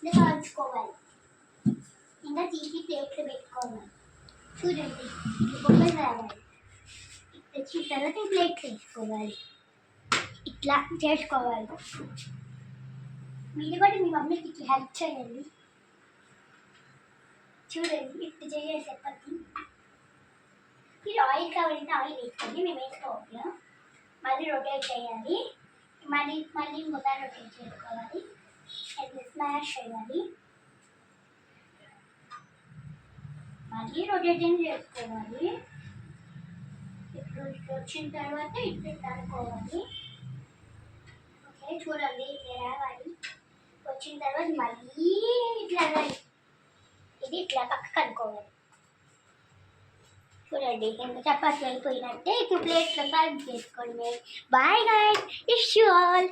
ఇట్లా కాల్చుకోవాలి. ఇంకా తీసి ప్లేట్లు పెట్టుకోవాలి. చూడండి బొమ్మలు రావాలి. తెచ్చిన తర్వాత ప్లేట్లు వేసుకోవాలి. ఇట్లా చేసుకోవాలి. మీరు కూడా మీ మమ్మీకి ఇట్లా హెల్ప్ చేయండి. చూడండి ఇట్లా చేయాలి చపాతి. మీరు ఆయిల్ కావాలంటే ఆయిల్ వేసుకోండి, మేము వేసుకోవాలి. మళ్ళీ రొటేట్ చేయాలి. మళ్ళీ ఇంకోసారి రొటేట్ చేసుకోవాలి. అది స్మాష్ చేయాలి. మళ్ళీ రొటేటింగ్ చేసుకోవాలి. ఇప్పుడు వచ్చిన తర్వాత ఇట్లా కనుక్కోవాలి. ఓకే చూడండి ఇట్లా రావాలి. వచ్చిన తర్వాత మళ్ళీ ఇట్లా రావాలి. ఇది ఇట్లా పక్కకు అనుకోవాలి. చూడండి ఎంత చపాతీ అయిపోయినట్టే. ఇప్పుడు ప్లేట్లో సర్వ్ చేసుకోండి. Bye guys, wish you all.